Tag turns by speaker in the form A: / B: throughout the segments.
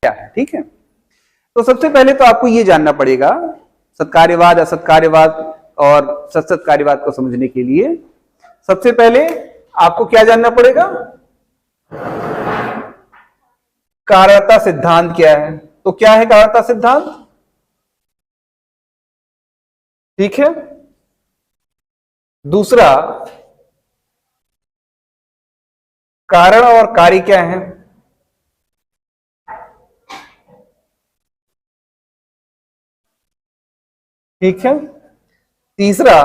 A: क्या है, ठीक है। तो सबसे पहले तो आपको ये जानना पड़ेगा सत्कार्यवाद, असत्कार्यवाद और सत्सत्कार्यवाद को समझने के लिए सबसे पहले आपको क्या जानना पड़ेगा, कारणता सिद्धांत क्या है। तो क्या है कारणता सिद्धांत, ठीक है। दूसरा, कारण और कार्य क्या है, ठीक है। तीसरा,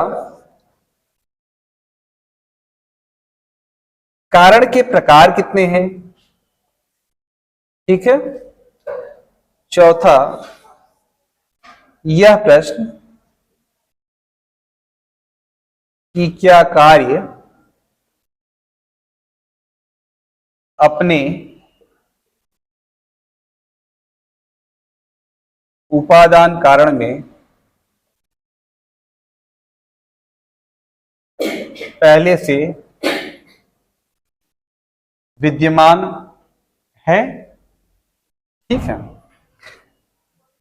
A: कारण के प्रकार कितने हैं, ठीक है। चौथा, यह प्रश्न कि क्या कार्य अपने उपादान कारण में पहले से विद्यमान है, ठीक है।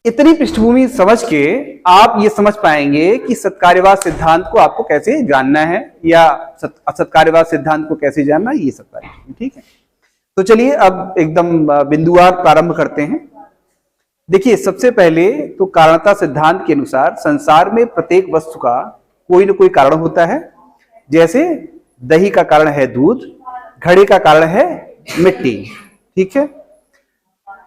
A: इतनी पृष्ठभूमि समझ के आप ये समझ पाएंगे कि सत्कार्यवाद सिद्धांत को आपको कैसे जानना है या असत्कार्यवाद सिद्धांत को कैसे जानना है, ये सब सारी, ठीक है। तो चलिए अब एकदम बिंदुवार प्रारंभ करते हैं। देखिए सबसे पहले तो कारणता सिद्धांत के अनुसार संसार में प्रत्येक वस्तु का कोई ना कोई कारण होता है। जैसे दही का कारण है दूध, घड़े का कारण है मिट्टी, ठीक है।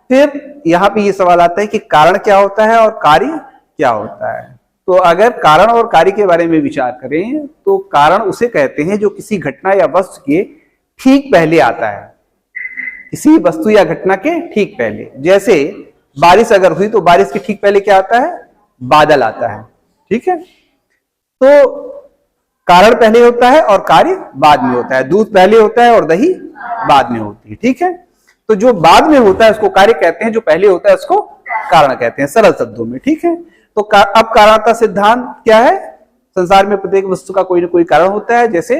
A: फिर यहां पे ये सवाल आता है कि कारण क्या होता है और कार्य क्या होता है। तो अगर कारण और कार्य के बारे में विचार करें तो कारण उसे कहते हैं जो किसी घटना या वस्तु के ठीक पहले आता है, किसी वस्तु या घटना के ठीक पहले। जैसे बारिश अगर हुई तो बारिश के ठीक पहले क्या आता है, बादल आता है, ठीक है। तो कारण पहले होता है और कार्य बाद में होता है। दूध पहले होता है और दही बाद में होती है, ठीक है। तो जो बाद में होता है उसको कार्य कहते हैं, जो पहले होता है उसको कारण कहते हैं, सरल शब्दों में, ठीक है। तो अब कारणता सिद्धांत क्या है, संसार में प्रत्येक वस्तु का कोई ना कोई कारण होता है। जैसे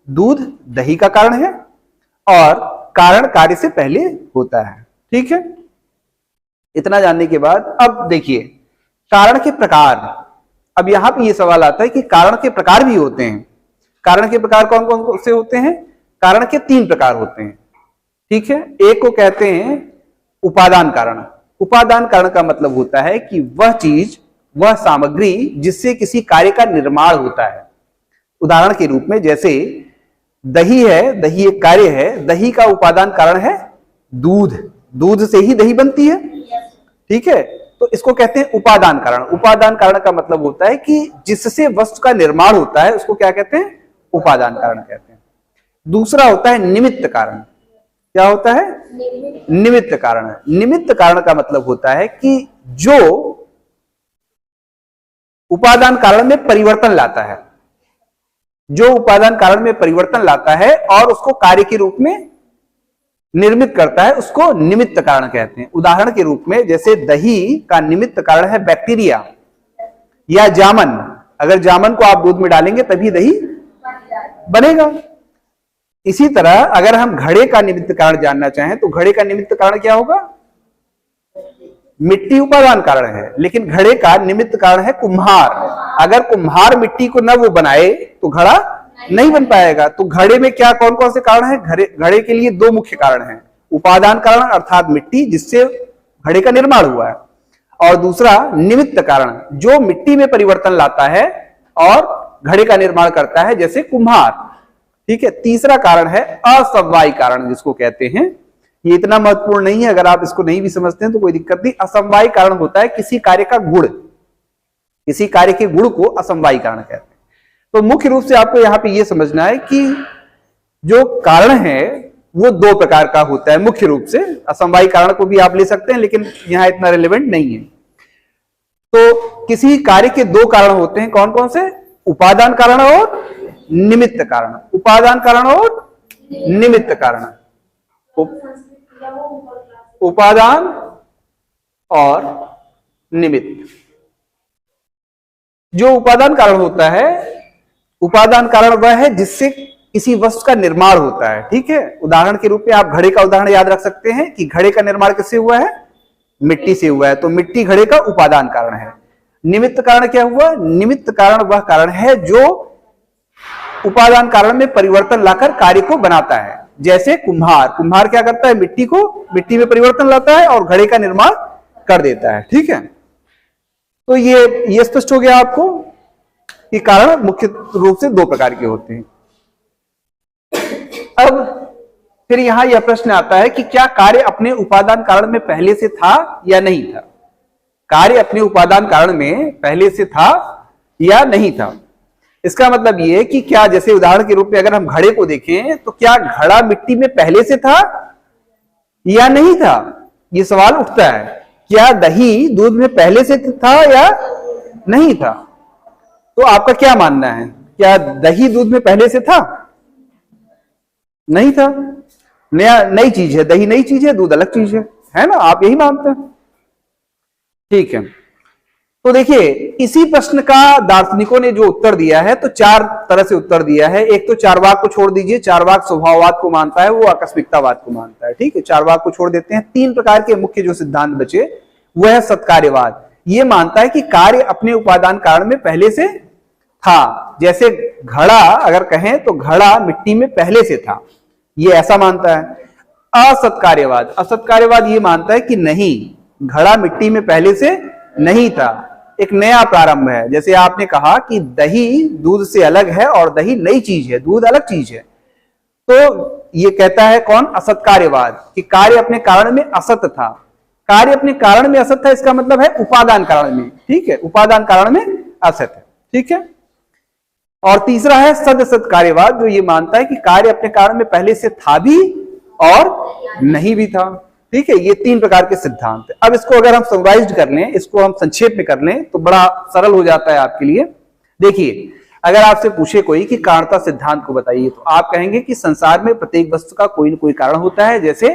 A: दूध दही का कारण है और कारण कार्य से पहले होता है, ठीक है। इतना जानने के बाद अब देखिए कारण के प्रकार। अब यहां पे ये सवाल आता है कि कारण के प्रकार भी होते हैं। कारण के प्रकार कौन कौन से होते हैं, कारण के 3 प्रकार होते हैं, ठीक है। एक को कहते हैं उपादान कारण। उपादान कारण का मतलब होता है कि वह चीज, वह सामग्री जिससे किसी कार्य का निर्माण होता है। उदाहरण के रूप में जैसे दही है, दही एक कार्य है, दही का उपादान कारण है दूध, दूध से ही दही बनती है, ठीक है। तो इसको कहते हैं उपादान कारण। उपादान कारण का मतलब होता है कि जिससे वस्तु का निर्माण होता है उसको क्या कहते हैं, उपादान कारण कहते हैं। दूसरा होता है निमित्त कारण। क्या होता है, निमित्त कारण। निमित्त कारण का मतलब होता है कि जो उपादान कारण में परिवर्तन लाता है, जो उपादान कारण में परिवर्तन लाता है और उसको कार्य के रूप में निर्मित करता है, उसको निमित्त कारण कहते हैं। उदाहरण के रूप में जैसे दही का निमित्त कारण है बैक्टीरिया या जामन। अगर जामन को आप दूध में डालेंगे तभी दही बनेगा। इसी तरह अगर हम घड़े का निमित्त कारण जानना चाहें तो घड़े का निमित्त कारण क्या होगा, मिट्टी उपादान कारण है, लेकिन घड़े का निमित्त कारण है कुम्हार। अगर कुम्हार मिट्टी को न वो बनाए तो घड़ा नहीं बन पाएगा। तो घड़े में क्या कौन कौन से कारण है, घड़े के लिए 2 मुख्य कारण हैं। उपादान कारण अर्थात मिट्टी जिससे घड़े का निर्माण हुआ है, और दूसरा निमित्त कारण जो मिट्टी में परिवर्तन लाता है और घड़े का निर्माण करता है, जैसे कुम्हार, ठीक है। तीसरा कारण है असमवायी कारण, जिसको कहते हैं, ये इतना महत्वपूर्ण नहीं है, अगर आप इसको नहीं भी समझते हैं तो कोई दिक्कत नहीं। असमवायी कारण होता है किसी कार्य का गुण, किसी कार्य के गुण को असमवायी कारण कहते हैं। तो मुख्य रूप से आपको यहां पे ये समझना है कि जो कारण है वो 2 प्रकार का होता है मुख्य रूप से। असमवायी कारण को भी आप ले सकते हैं लेकिन यहां इतना रिलेवेंट नहीं है। तो किसी कार्य के 2 कारण होते हैं, कौन कौन से, उपादान कारण और निमित्त कारण। उपादान कारण और निमित्त कारण। उपादान और निमित्त। जो उपादान कारण होता है, उपादान कारण वह है जिससे किसी वस्तु का निर्माण होता है, ठीक है। उदाहरण के रूप में आप घड़े का उदाहरण याद रख सकते हैं कि घड़े का निर्माण किससे हुआ है, मिट्टी से हुआ है, तो मिट्टी घड़े का उपादान कारण है। निमित्त कारण क्या हुआ? निमित्त कारण वह कारण है जो उपादान कारण में परिवर्तन लाकर कार्य को बनाता है। जैसे कुम्हार, कुम्हार क्या करता है? मिट्टी को मिट्टी में परिवर्तन लाता है और घड़े का निर्माण कर देता है। ठीक है, तो ये स्पष्ट हो गया आपको कि कारण मुख्य रूप से दो प्रकार के होते हैं। अब फिर यहां यह प्रश्न आता है कि क्या कार्य अपने उपादान कारण में पहले से था या नहीं था? कार्य अपने उपादान कारण में पहले से था या नहीं था? इसका मतलब ये कि क्या, जैसे उदाहरण के रूप में अगर हम घड़े को देखें तो क्या घड़ा मिट्टी में पहले से था या नहीं था? ये सवाल उठता है। क्या दही दूध में पहले से था या नहीं था? तो आपका क्या मानना है? क्या दही दूध में पहले से था? नहीं था, नई चीज है। दही नई चीज है, दूध अलग चीज है ना? आप यही मानते हैं। ठीक है, तो देखिए इसी प्रश्न का दार्शनिकों ने जो उत्तर दिया है, तो चार तरह से उत्तर दिया है। एक तो चार्वाक को छोड़ दीजिए, चार्वाक स्वभाववाद को मानता है, वो आकस्मिकतावाद को मानता है। ठीक है, चार्वाक को छोड़ देते हैं। तीन प्रकार के मुख्य जो सिद्धांत बचे वह है सत्कार्यवाद। ये मानता है कि कार्य अपने उपादान कारण में पहले से था। जैसे घड़ा अगर कहें तो घड़ा मिट्टी में पहले से था, ये ऐसा मानता है। असत्कार्यवाद, असत्कार्यवाद ये मानता है कि नहीं, घड़ा मिट्टी में पहले से नहीं था, एक नया प्रारंभ है। जैसे आपने कहा कि दही दूध से अलग है और दही नई चीज है, दूध अलग चीज है, तो ये कहता है कौन? असत्कार्यवाद, कि कार्य अपने कारण में असत था। कार्य अपने कारण में असत था, इसका मतलब है उपादान कारण में। ठीक है, उपादान कारण में असत है। ठीक है, और तीसरा है सदसत कार्यवाद, जो ये मानता है कि कार्य अपने कारण में पहले से था भी और नहीं भी था। ठीक है, ये तीन प्रकार के सिद्धांत है। अब इसको अगर हम समराइज कर लें, इसको हम संक्षेप में कर लें तो बड़ा सरल हो जाता है आपके लिए। देखिए, अगर आपसे पूछे कोई कि कारणता सिद्धांत को बताइए, तो आप कहेंगे कि संसार में प्रत्येक वस्तु का कोई ना कोई कारण होता है। जैसे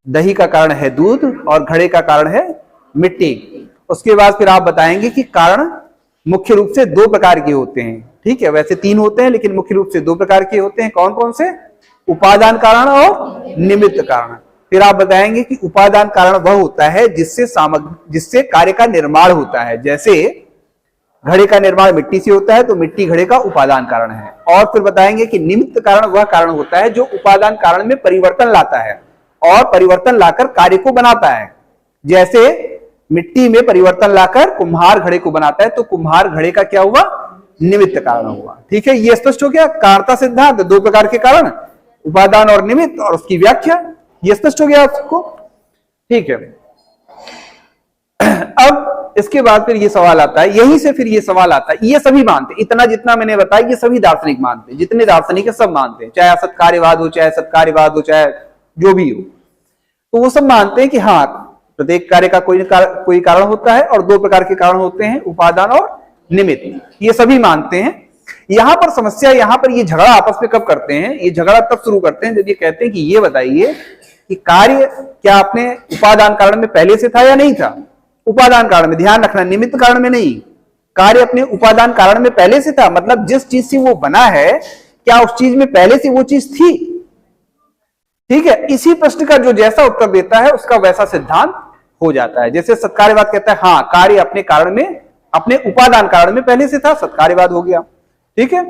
A: दही का कारण है दूध और घड़े का कारण है मिट्टी। उसके बाद फिर आप बताएंगे कि कारण मुख्य रूप से दो प्रकार के होते हैं। ठीक है, वैसे तीन होते हैं लेकिन मुख्य रूप से दो प्रकार के होते हैं। कौन कौन से? उपादान कारण और निमित्त कारण। फिर आप बताएंगे कि उपादान कारण वह होता है जिससे कार्य का निर्माण होता है। जैसे घड़े का निर्माण मिट्टी से होता है, तो मिट्टी घड़े का उपादान कारण है। और फिर बताएंगे कि निमित्त कारण वह कारण होता है जो उपादान कारण में परिवर्तन लाता है और परिवर्तन लाकर कार्य को बनाता है। जैसे मिट्टी में परिवर्तन लाकर कुम्हार घड़े को बनाता है, तो कुम्हार घड़े का क्या हुआ? निमित्त कारण हुआ। ठीक है, ये स्पष्ट हो गया। कारणता सिद्धांत, दो प्रकार के कारण, उपादान और निमित्त, और उसकी व्याख्या, ये स्पष्ट हो गया आपको। ठीक है, अब इसके बाद फिर ये सवाल आता है, यहीं से फिर ये सवाल आता है, ये सभी मानते, इतना जितना मैंने बताया ये सभी दार्शनिक मानते हैं, जितने दार्शनिक है सब मानते हैं, चाहे असत्कार्यवाद हो, चाहे सत्कार्यवाद हो, चाहे जो भी हो, तो वो सब मानते हैं कि हाँ, प्रत्येक कार्य का कोई कारण होता है और दो प्रकार के कारण होते हैं, उपादान और निमित्त। ये सभी मानते हैं। यहां पर समस्या, यहां पर ये झगड़ा आपस में कब करते हैं? ये झगड़ा तब शुरू करते हैं जब ये कहते हैं कि ये बताइए कि कार्य क्या अपने उपादान कारण में पहले से था या नहीं था? उपादान कारण में, ध्यान रखना, निमित्त कारण में नहीं। कार्य अपने उपादान कारण में पहले से था, मतलब जिस चीज से वो बना है क्या उस चीज में पहले से वो चीज थी? ठीक है, इसी प्रश्न का जो जैसा उत्तर देता है उसका वैसा सिद्धांत हो जाता है। जैसे सत्कार्यवाद कहता है हाँ, कार्य अपने कारण में, अपने उपादान कारण में पहले से था, सत्कार्यवाद हो गया। ठीक है,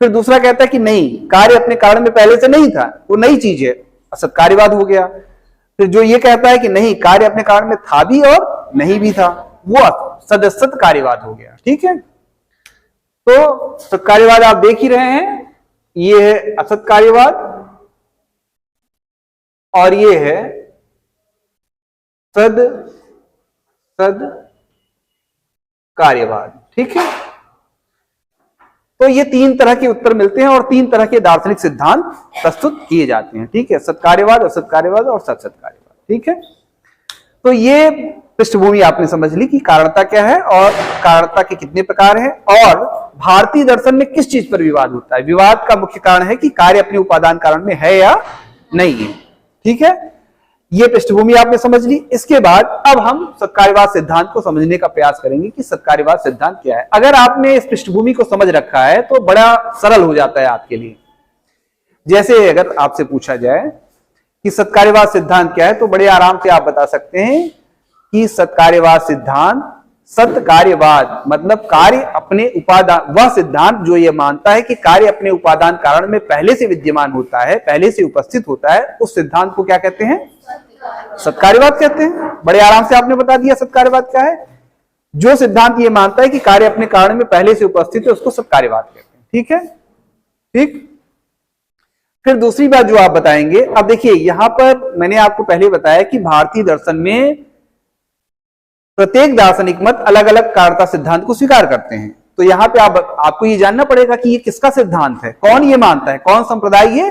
A: फिर दूसरा कहता है कि नहीं, कार्य अपने कारण में पहले से नहीं था, वो नई चीज है, असत्कार्यवाद हो गया। फिर जो ये कहता है कि नहीं, कार्य अपने कारण में था भी और नहीं भी था, वो सदसत कार्यवाद हो गया। ठीक है, तो सत्कार्यवाद आप देख ही रहे हैं, ये है असत कार्यवाद और ये है सद कार्यवाद। ठीक है, तो ये तीन तरह के उत्तर मिलते हैं और तीन तरह के दार्शनिक सिद्धांत प्रस्तुत किए जाते हैं। ठीक है, सत्कार्यवाद, असत्कार्यवाद और सत्कार्यवाद। ठीक है, तो ये पृष्ठभूमि आपने समझ ली कि कारणता क्या है और कारणता के कितने प्रकार हैं और भारतीय दर्शन में किस चीज पर विवाद होता है। विवाद का मुख्य कारण है कि कार्य अपने उपादान कारण में है या नहीं है। ठीक है, ये पृष्ठभूमि आपने समझ ली। इसके बाद अब हम सत्कार्यवाद सिद्धांत को समझने का प्रयास करेंगे कि सत्कार्यवाद सिद्धांत क्या है। अगर आपने इस पृष्ठभूमि को समझ रखा है तो बड़ा सरल हो जाता है आपके लिए। जैसे अगर आपसे पूछा जाए कि सत्कार्यवाद सिद्धांत क्या है, तो बड़े आराम से आप बता सकते हैं कि सत्कार्यवाद सिद्धांत, सत्कार्यवाद मतलब कार्य अपने उपादान, वह सिद्धांत जो ये मानता है कि कार्य अपने उपादान कारण में पहले से विद्यमान होता है, पहले से उपस्थित होता है, उस सिद्धांत को क्या कहते हैं? सत्कार्यवाद कहते हैं। बड़े आराम से आपने बता दिया सत्कार्यवाद क्या है। जो सिद्धांत ये मानता है कि कार्य अपने कारण में पहले से उपस्थित है, उसको सत्कार्यवाद कहते हैं। ठीक है, ठीक। फिर दूसरी बात जो आप बताएंगे, अब देखिए यहां पर मैंने आपको पहले बताया कि भारतीय दर्शन में प्रत्येक दार्शनिक मत अलग अलग कारणता सिद्धांत को स्वीकार करते हैं। तो यहां पे आपको ये जानना पड़ेगा कि ये किसका सिद्धांत है, कौन ये मानता है, कौन संप्रदाय ये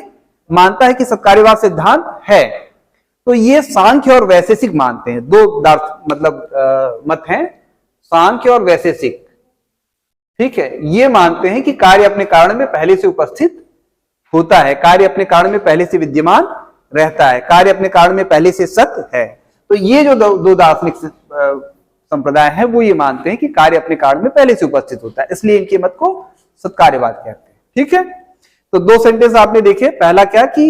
A: मानता है कि सत्कार्यवाद सिद्धांत है। तो ये सांख्य और वैशेषिक मानते हैं। दो मत हैं, सांख्य और वैशेषिक। ठीक है, ये मानते हैं कि कार्य अपने कारण में पहले से उपस्थित होता है, कार्य अपने कारण में पहले से विद्यमान रहता है, कार्य अपने कारण में पहले से सत्य है। तो ये जो दो दार्शनिक संप्रदाय है वो ये मानते हैं कि कार्य अपने कारण में पहले से उपस्थित होता है, इसलिए इनके मत को सत्कार्यवाद कहते हैं। ठीक है, तो दो सेंटेंस आपने देखे। पहला क्या कि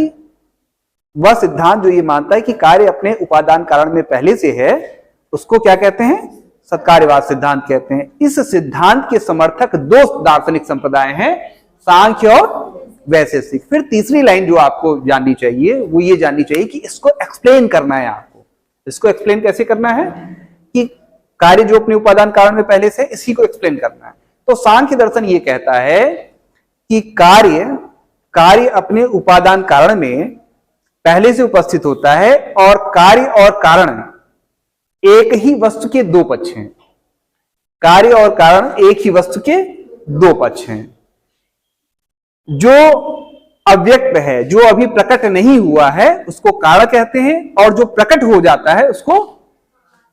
A: वह सिद्धांत जो ये मानता है कि कार्य अपने उपादान कारण में पहले से है, उसको क्या कहते हैं? सत्कार्यवाद सिद्धांत कहते हैं। इस सिद्धांत के समर्थक दो दार्शनिक संप्रदाय हैं, सांख्य और वैशेषिक। फिर तीसरी लाइन जो आपको जाननी चाहिए वो ये जाननी चाहिए कि इसको एक्सप्लेन करना है आपको। इसको एक्सप्लेन कैसे करना है कि कार्य जो अपने उपादान कारण में पहले से, इसी को एक्सप्लेन करना है। तो सांख्य दर्शन ये कहता है कि कार्य अपने उपादान कारण में पहले से उपस्थित होता है और कार्य और कारण एक ही वस्तु के दो पक्ष हैं। कार्य और कारण एक ही वस्तु के दो पक्ष हैं। जो अव्यक्त है, जो अभी प्रकट नहीं हुआ है, उसको कारण कहते हैं, और जो प्रकट हो जाता है उसको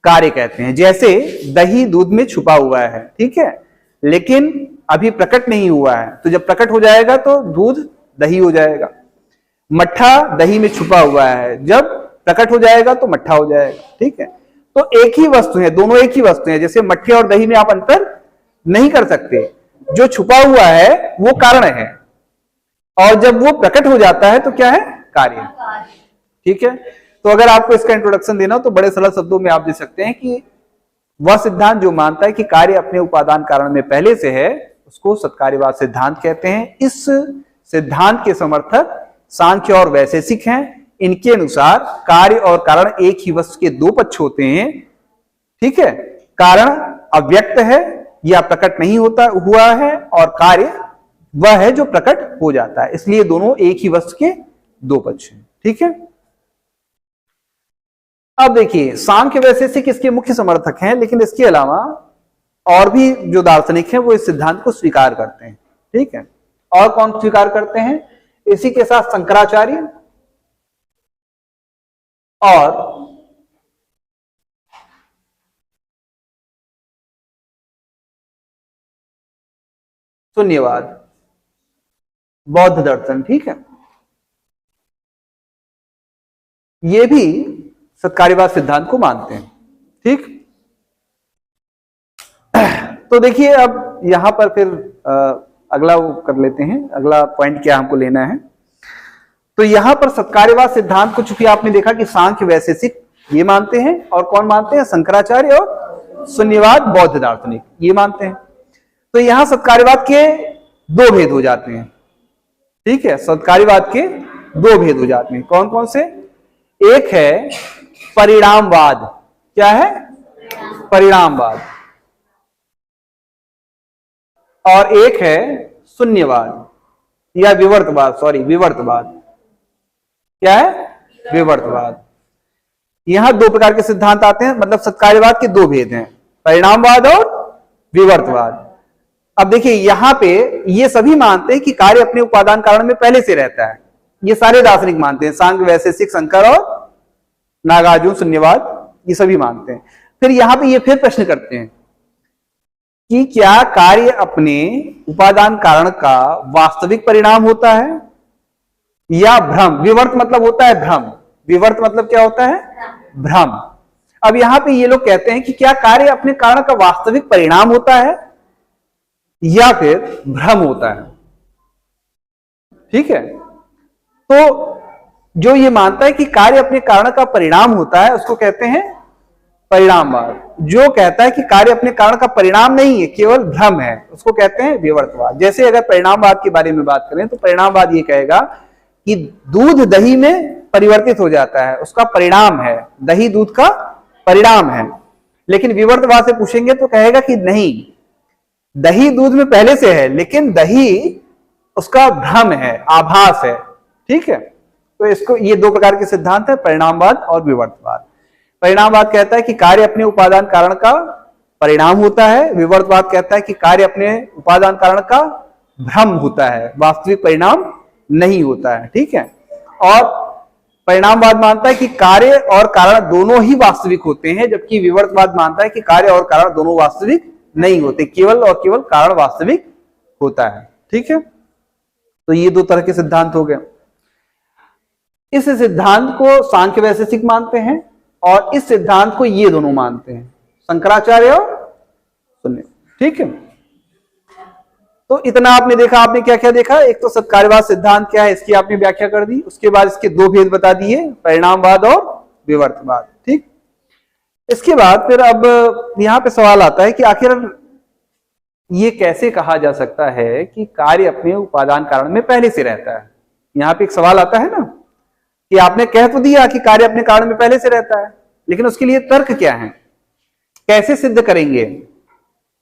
A: कार्य कहते हैं। जैसे दही दूध में छुपा हुआ है, ठीक है, लेकिन अभी प्रकट नहीं हुआ है, तो जब प्रकट हो जाएगा तो दूध दही हो जाएगा। मट्ठा दही में छुपा हुआ है, जब प्रकट हो जाएगा तो मट्ठा हो जाएगा। ठीक है, तो एक ही वस्तु है, दोनों एक ही वस्तु है। जैसे मट्ठे और दही में आप अंतर नहीं कर सकते। जो छुपा हुआ है वो कारण है, और जब वो प्रकट हो जाता है तो क्या है? कार्य। ठीक है, तो अगर आपको इसका इंट्रोडक्शन देना हो तो बड़े सरल शब्दों में आप दे सकते हैं कि वह सिद्धांत जो मानता है कि कार्य अपने उपादान कारण में पहले से है, उसको सत्कार्यवाद सिद्धांत कहते हैं। इस सिद्धांत के समर्थक सांख्य और वैशेषिक हैं। इनके अनुसार कार्य और कारण एक ही वस्तु के दो पक्ष होते हैं। ठीक है, कारण अव्यक्त है या प्रकट नहीं हुआ है, और कार्य वह है जो प्रकट हो जाता है, इसलिए दोनों एक ही वस्तु के दो पक्ष हैं। ठीक है, अब देखिए सांख्य वैशेषिक इसके मुख्य समर्थक हैं, लेकिन इसके अलावा और भी जो दार्शनिक हैं वो इस सिद्धांत को स्वीकार करते हैं। ठीक है, और कौन स्वीकार करते हैं? इसी के साथ शंकराचार्य और शून्यवाद बौद्ध दर्शन। ठीक है, ये भी सत्कार्यवाद सिद्धांत को मानते हैं। ठीक, तो देखिए अब यहां पर फिर अगला वो कर लेते हैं, अगला पॉइंट क्या हमको लेना है। तो यहां पर सत्कार्यवाद सिद्धांत को चूंकि आपने देखा कि सांख्य वैशेषिक ये मानते हैं, और कौन मानते हैं? शंकराचार्य और शून्यवाद बौद्ध दार्शनिक ये मानते हैं। तो यहां सत्कार्यवाद के दो भेद हो जाते हैं। ठीक है, सत्कार्यवाद के दो भेद हो जाते हैं। कौन कौन से? एक है परिणामवाद। क्या है? परिणामवाद। और एक है शून्यवाद या विवर्तवाद। सॉरी, विवर्तवाद। क्या है? विवर्तवाद। यहां दो प्रकार के सिद्धांत आते हैं, मतलब सत्कार्यवाद के दो भेद हैं, परिणामवाद और विवर्तवाद। अब देखिए यहां पे ये सभी मानते हैं कि कार्य अपने उपादान कारण में पहले से रहता है। ये सारे दार्शनिक मानते हैं, सांख्य वैशेषिक, शंकर और नागार्जुन, शून्यवाद, ये सभी मानते हैं। फिर यहां पे ये फिर प्रश्न करते हैं कि क्या कार्य अपने उपादान कारण का वास्तविक परिणाम होता है या भ्रम? विवर्त मतलब होता है भ्रम। विवर्त मतलब क्या होता है? भ्रम। अब यहां पे ये लोग कहते हैं कि क्या कार्य अपने कारण का वास्तविक परिणाम होता है या फिर भ्रम होता है। ठीक है, तो जो ये मानता है कि कार्य अपने कारण का परिणाम होता है उसको कहते हैं परिणामवाद, जो कहता है कि कार्य अपने कारण का परिणाम नहीं है, केवल भ्रम है, उसको कहते हैं विवर्तवाद। जैसे अगर परिणामवाद के बारे में बात करें तो परिणामवाद ये कहेगा कि दूध दही में परिवर्तित हो जाता है, उसका परिणाम है, दही दूध का परिणाम है। लेकिन विवर्तवाद से पूछेंगे तो कहेगा कि नहीं, दही दूध में पहले से है, लेकिन दही उसका भ्रम है, आभास है। ठीक है, तो इसको, ये दो प्रकार के सिद्धांत है, परिणामवाद और विवर्तवाद। परिणामवाद कहता है कि कार्य अपने उपादान कारण का परिणाम होता है, विवर्तवाद कहता है कि कार्य अपने उपादान कारण का भ्रम होता है, वास्तविक परिणाम नहीं होता है। ठीक है, और परिणामवाद मानता है कि कार्य और कारण दोनों ही वास्तविक होते हैं, जबकि विवर्तवाद मानता है कि कार्य और कारण दोनों वास्तविक नहीं होते, केवल और केवल कारण वास्तविक होता है। ठीक है, तो ये दो तरह के सिद्धांत हो गए। इस सिद्धांत को सांख्य वैशेषिक मानते हैं और इस सिद्धांत को ये दोनों मानते हैं, शंकराचार्य और शून्य। ठीक है, तो इतना आपने देखा। आपने क्या क्या देखा? एक तो सत्कार्यवाद सिद्धांत क्या है, इसकी आपने व्याख्या कर दी, उसके बाद इसके दो भेद बता दिए, परिणामवाद और विवर्तवाद। ठीक, इसके बाद फिर अब यहां पे सवाल आता है कि आखिर ये कैसे कहा जा सकता है कि कार्य अपने उपादान कारण में पहले से रहता है। यहां पे एक सवाल आता है ना कि आपने कह तो दिया कि कार्य अपने कारण में पहले से रहता है, लेकिन उसके लिए तर्क क्या है, कैसे सिद्ध करेंगे?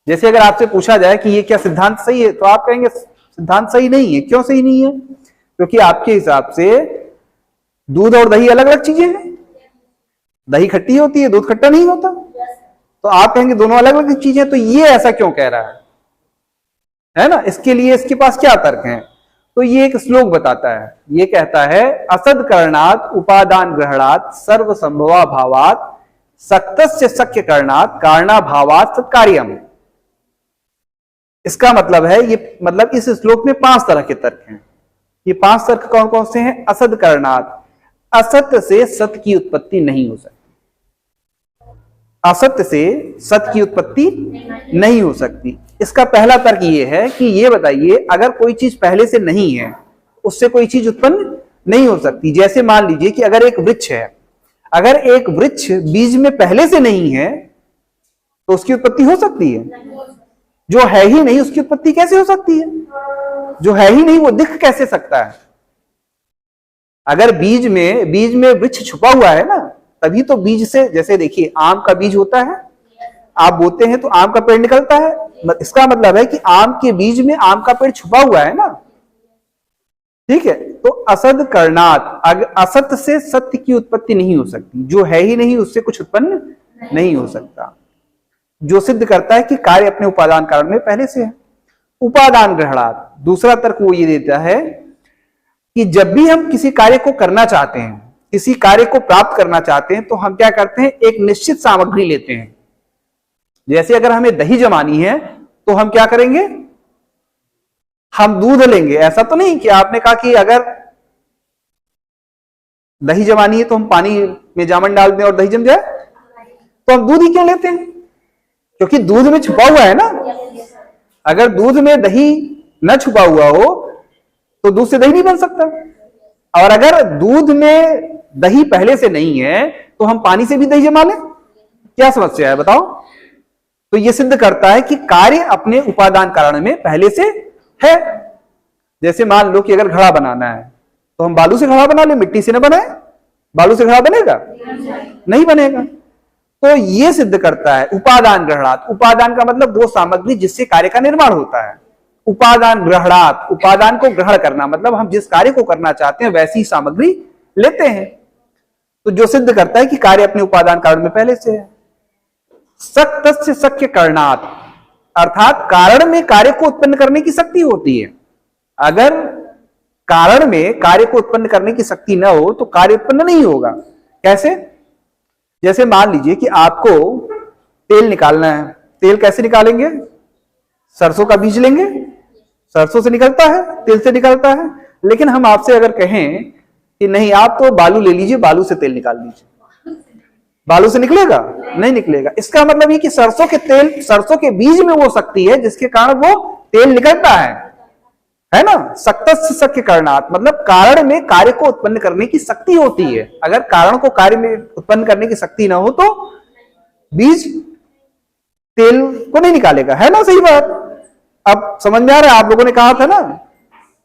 A: जैसे अगर आपसे पूछा जाए कि ये क्या सिद्धांत सही है, तो आप कहेंगे सिद्धांत सही नहीं है। क्यों सही नहीं है? क्योंकि आपके हिसाब से दूध और दही अलग अलग चीजें हैं, दही खट्टी होती है, दूध खट्टा नहीं होता, तो आप कहेंगे दोनों अलग अलग चीजें, तो ये ऐसा क्यों कह रहा है ना? इसके लिए इसके पास क्या तर्क है? तो ये एक श्लोक बताता है, ये कहता है असद करणात उपादान ग्रहणात सर्व संभवा भावात सक्तस्य शक्य करणात कारणा भावात कार्यम। इसका मतलब है, ये मतलब इस श्लोक में 5 तरह के तर्क हैं। ये 5 तर्क कौन कौन से हैं? असद करणात, असत्य से सत्य की उत्पत्ति नहीं हो सकती, असत्य से सत्य की उत्पत्ति नहीं हो सकती। इसका पहला तर्क ये है कि ये बताइए, अगर कोई चीज पहले से नहीं है, उससे कोई चीज उत्पन्न नहीं हो सकती। जैसे मान लीजिए कि अगर एक वृक्ष है, अगर एक वृक्ष बीज में पहले से नहीं है तो उसकी उत्पत्ति हो सकती है? जो है ही नहीं उसकी उत्पत्ति कैसे हो सकती है? जो है ही नहीं वो दिख कैसे सकता है? अगर बीज में वृक्ष छुपा हुआ है ना, तभी तो बीज से, जैसे देखिए आम का बीज होता है, आप बोते हैं तो आम का पेड़ निकलता है, इसका मतलब है कि आम के बीज में आम का पेड़ छुपा हुआ है ना। ठीक है, तो असद करणात, असत्य से सत्य की उत्पत्ति नहीं हो सकती, जो है ही नहीं उससे कुछ उत्पन्न नहीं हो सकता, जो सिद्ध करता है कि कार्य अपने उपादान कारण में पहले से है। उपादान ग्रहणात, दूसरा तर्क वो ये देता है कि जब भी हम किसी कार्य को करना चाहते हैं, किसी कार्य को प्राप्त करना चाहते हैं, तो हम क्या करते हैं, एक निश्चित सामग्री लेते हैं। जैसे अगर हमें दही जमानी है तो हम क्या करेंगे, हम दूध लेंगे। ऐसा तो नहीं कि आपने कहा कि अगर दही जमानी है तो हम पानी में जामन डाल दें और दही जम जाए, तो हम दूध ही क्यों लेते हैं? क्योंकि दूध में छुपा हुआ है ना। अगर दूध में दही न छुपा हुआ हो तो दूध से दही नहीं बन सकता, और अगर दूध में दही पहले से नहीं है तो हम पानी से भी दही जमा लें, क्या समस्या है बताओ? तो यह सिद्ध करता है कि कार्य अपने उपादान कारण में पहले से है। जैसे मान लो कि अगर घड़ा बनाना है तो हम बालू से घड़ा बना ले, मिट्टी से न बनाए, बालू से घड़ा बनेगा? नहीं बनेगा। तो यह सिद्ध करता है उपादान ग्रहणात। उपादान का मतलब वो सामग्री जिससे कार्य का निर्माण होता है। उपादान ग्रहणात, उपादान को ग्रहण करना, मतलब हम जिस कार्य को करना चाहते हैं वैसी सामग्री लेते हैं। तो जो सिद्ध करता है कि कार्य अपने उपादान कारण में पहले से है। सक्तस्य शक्य करणात, अर्थात कारण में कार्य को उत्पन्न करने की शक्ति होती है। अगर कारण में कार्य को उत्पन्न करने की शक्ति न हो तो कार्य उत्पन्न नहीं होगा। कैसे? जैसे मान लीजिए कि आपको तेल निकालना है, तेल कैसे निकालेंगे? सरसों का बीज लेंगे, सरसों से निकलता है, तेल से निकलता है। लेकिन हम आपसे अगर कहें कि नहीं आप तो बालू ले लीजिए, बालू से तेल निकाल लीजिए, बालू से निकलेगा? नहीं निकलेगा। इसका मतलब ये कि सरसों के तेल, सरसों के बीज में वो शक्ति है जिसके कारण वो तेल निकलता है ना। सक्तस्य शक्य करणात, मतलब कारण में कार्य को उत्पन्न करने की शक्ति होती है। अगर कारण को कार्य में उत्पन्न करने की शक्ति ना हो तो बीज तेल को नहीं निकालेगा, है ना? सही बात। अब समझ में आ रहा है? आप लोगों ने कहा था ना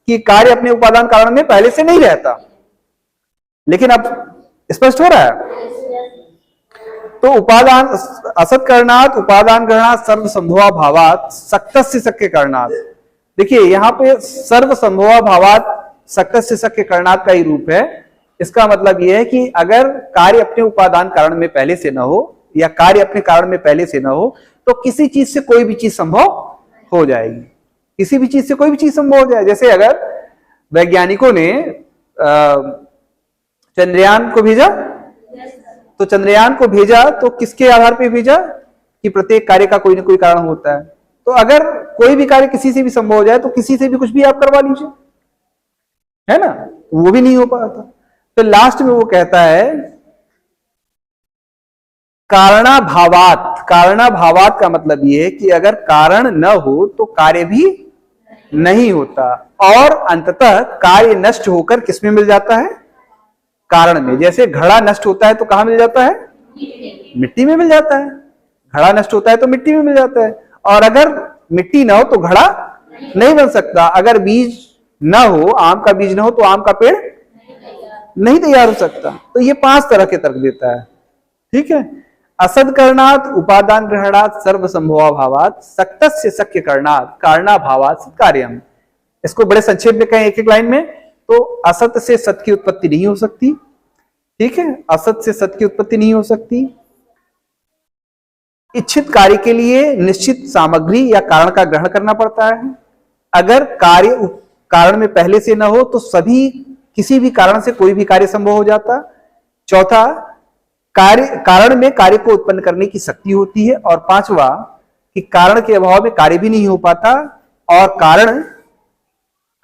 A: कि कार्य अपने उपादान कारण में पहले से नहीं रहता, लेकिन अब स्पष्ट हो रहा है। तो उपादान असत करणात उपादान ग्रहणात सर्व संभवा भावात सक्तस्य शक्य करणात। देखिए यहां पे सर्व संभवा भावात सक्तस्य शक्य करणात का ही रूप है। इसका मतलब यह है कि अगर कार्य अपने उपादान कारण में पहले से न हो या कार्य अपने कारण में पहले से न हो तो किसी चीज से कोई भी चीज संभव हो जाएगी, किसी भी चीज से कोई भी चीज संभव हो जाए। जैसे अगर वैज्ञानिकों ने चंद्रयान को भेजा, तो चंद्रयान को भेजा तो किसके आधार पर भेजा कि प्रत्येक कार्य का कोई ना कोई कारण होता है। तो अगर कोई भी कार्य किसी से भी संभव हो जाए तो किसी से भी कुछ भी आप करवा लीजिए, है ना? वो भी नहीं हो पाता। तो लास्ट में वो कहता है कारणाभावात। कारणाभावात का मतलब ये है कि अगर कारण न हो तो कार्य भी नहीं होता, और अंततः कार्य नष्ट होकर किसमें मिल जाता है? कारण में। जैसे घड़ा नष्ट होता है तो कहां मिल जाता है? मिट्टी में मिल जाता है। घड़ा नष्ट होता है तो मिट्टी में मिल जाता है, और अगर मिट्टी ना हो तो घड़ा नहीं बन सकता। अगर बीज ना हो, आम का बीज ना हो तो आम का पेड़ नहीं तैयार हो सकता। तो ये 5 तरह के तर्क देता है, ठीक है। असद करणात उपादान ग्रहणात सर्व संभवा भावात सक्तस्य शक्य करणात कारणाभावात कार्यम। इसको बड़े संक्षेप में कहें एक एक लाइन में, तो असत से सत की उत्पत्ति नहीं हो सकती, ठीक है। असत से सत की उत्पत्ति नहीं हो सकती। इच्छित कार्य के लिए निश्चित सामग्री या कारण का ग्रहण करना पड़ता है। अगर कार्य कारण में पहले से न हो तो किसी भी कारण से कोई भी कार्य संभव हो जाता। चौथा, कारण में कार्य को उत्पन्न करने की शक्ति होती है। और 5वां कि कारण के अभाव में कार्य भी नहीं हो पाता, और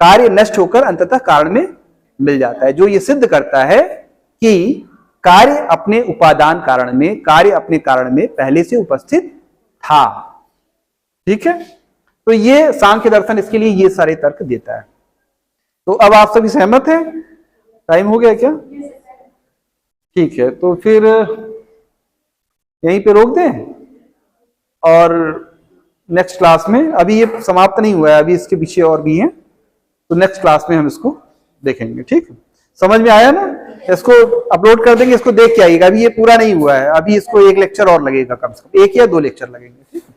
A: कार्य नष्ट होकर अंततः कारण में मिल जाता है। जो ये सिद्ध करता है कि कार्य अपने उपादान कारण में, कार्य अपने कारण में पहले से उपस्थित था, ठीक है। तो ये सांख्य दर्शन इसके लिए ये सारे तर्क देता है। तो अब आप सभी सहमत हैं? टाइम हो गया क्या? ठीक है, तो फिर यहीं पे रोक दें, और नेक्स्ट क्लास में, अभी ये समाप्त नहीं हुआ है, अभी इसके पीछे और भी हैं, तो नेक्स्ट क्लास में हम इसको देखेंगे, ठीक है। समझ में आया ना? इसको अपलोड कर देंगे, इसको देख के आइएगा। अभी ये पूरा नहीं हुआ है, अभी इसको एक लेक्चर और लगेगा, कम से कम 1 या 2 लेक्चर लगेंगे, ठीक है।